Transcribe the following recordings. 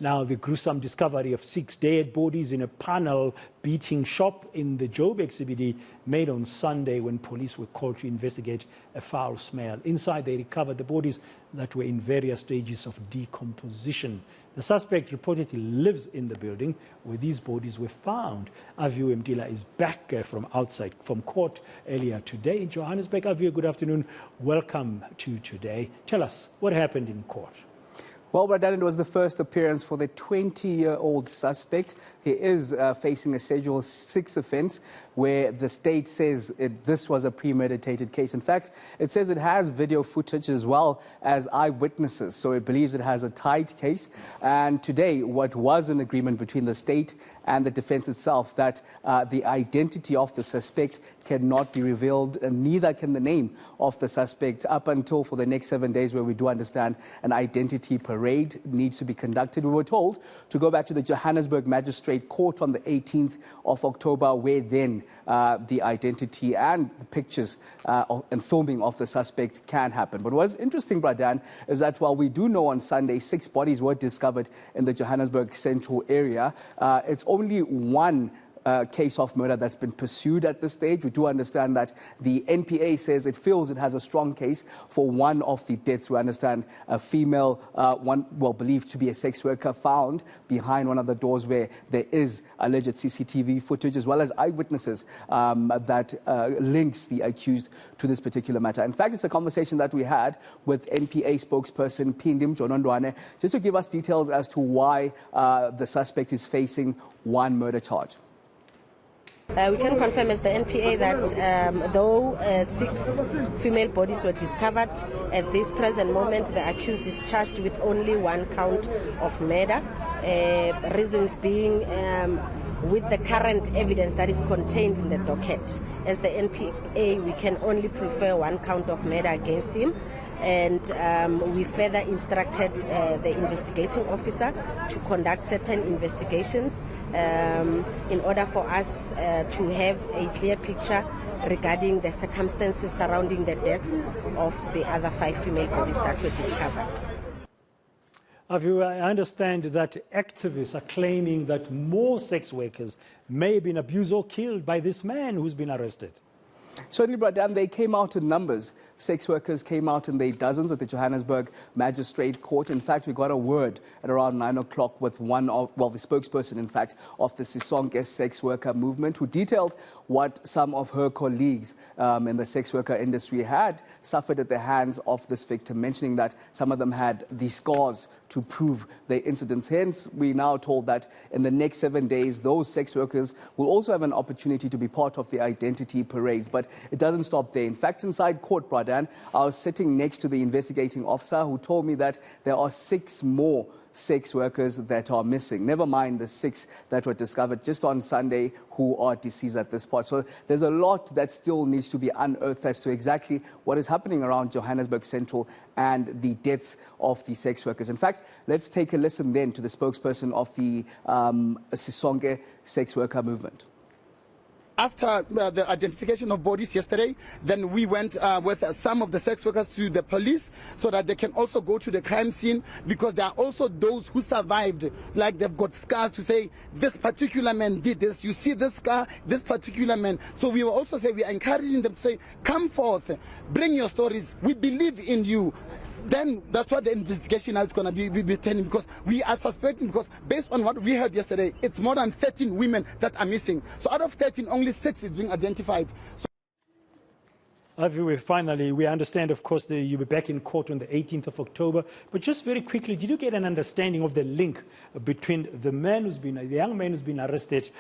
Now, the gruesome discovery of 6 dead bodies in a panel beating shop in the Joburg CBD made on Sunday when police were called to investigate a foul smell. Inside, they recovered the bodies that were in various stages of decomposition. The suspect reportedly lives in the building where these bodies were found. Aviwe Mtila is back from court earlier today in Johannesburg. Aviwe, good afternoon. Welcome to today. Tell us what happened in court. Well, Bradan, it was the first appearance for the 20-year-old suspect. He is facing a Schedule 6 offence where the state says this was a premeditated case. In fact, it says it has video footage as well as eyewitnesses, so it believes it has a tight case. And today, what was an agreement between the state and the defence itself that the identity of the suspect cannot be revealed, and neither can the name of the suspect up until for the next 7 days, where we do understand an identity parade needs to be conducted. We were told to go back to the Johannesburg Magistrate Court on the 18th of October, where then the identity and the pictures and filming of the suspect can happen. But what's interesting, Bradan, is that while we do know on Sunday 6 bodies were discovered in the Johannesburg Central area, it's only one case of murder that's been pursued at this stage. We do understand that the NPA says it feels it has a strong case for one of the deaths. We understand a female, believed to be a sex worker, found behind one of the doors where there is alleged CCTV footage, as well as eyewitnesses that links the accused to this particular matter. In fact, it's a conversation that we had with NPA spokesperson Pindim Jonondwane, just to give us details as to why the suspect is facing one murder charge. We can confirm as the NPA that though 6 female bodies were discovered, at this present moment the accused is charged with only 1 count of murder. Reasons being with the current evidence that is contained in the docket. As the NPA, we can only prefer 1 count of murder against him, and we further instructed the investigating officer to conduct certain investigations in order for us to have a clear picture regarding the circumstances surrounding the deaths of the other 5 female bodies that were discovered. Aviwe, I understand that activists are claiming that more sex workers may have been abused or killed by this man who's been arrested. Certainly, Bradan, they came out in numbers. Sex workers came out in their dozens at the Johannesburg Magistrate Court. In fact, we got a word at around 9 o'clock with the spokesperson, in fact, of the eNCA sex worker movement, who detailed what some of her colleagues in the sex worker industry had suffered at the hands of this victim, mentioning that some of them had the scars to prove their incidents. Hence, we now told that in the next 7 days, those sex workers will also have an opportunity to be part of the identity parades. But it doesn't stop there. In fact, inside court, Bradan, I was sitting next to the investigating officer who told me that there are 6 more sex workers that are missing. Never mind the 6 that were discovered just on Sunday who are deceased at this point. So there's a lot that still needs to be unearthed as to exactly what is happening around Johannesburg Central and the deaths of the sex workers. In fact, let's take a listen then to the spokesperson of the eNCA sex worker movement. After the identification of bodies yesterday, then we went with some of the sex workers to the police so that they can also go to the crime scene, because there are also those who survived, like they've got scars to say, this particular man did this, you see this scar, this particular man. So we will also say, we are encouraging them to say, come forth, bring your stories, we believe in you. Then that's what the investigation is going to be telling, because we are suspecting, because based on what we heard yesterday, it's more than 13 women that are missing. So out of 13, only 6 is being identified. Aviwe, finally, we understand, of course, that you'll be back in court on the 18th of October. But just very quickly, did you get an understanding of the link between the young man who's been arrested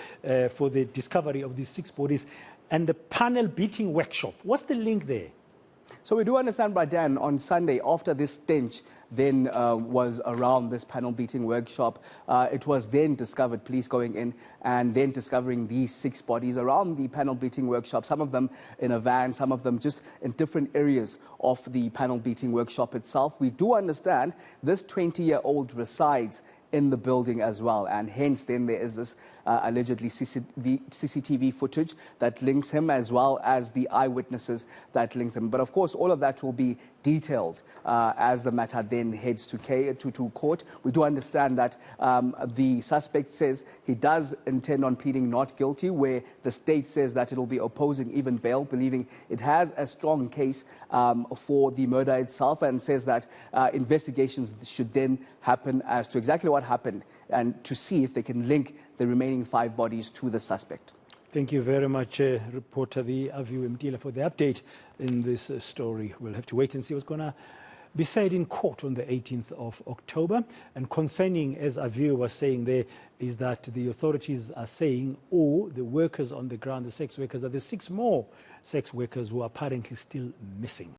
for the discovery of these 6 bodies and the panel beating workshop? What's the link there? So we do understand, Bradan, on Sunday, after this stench then was around this panel beating workshop, it was then discovered, police going in and then discovering these 6 bodies around the panel beating workshop, some of them in a van, some of them just in different areas of the panel beating workshop itself. We do understand this 20-year-old resides in the building as well, and hence then there is this allegedly CCTV footage that links him, as well as the eyewitnesses that links him. But of course, all of that will be detailed as the matter then heads to court. We do understand that the suspect says he does intend on pleading not guilty, where the state says that it will be opposing even bail, believing it has a strong case for the murder itself, and says that investigations should then happen as to exactly what happened and to see if they can link the remaining 5 bodies to the suspect. Thank you very much, reporter Aviwe Mtila, for the update in this story. We'll have to wait and see what's going to be said in court on the 18th of October. And concerning, as Aviwe was saying there, is that the authorities are saying, or the workers on the ground, the sex workers, that there's 6 more sex workers who are apparently still missing.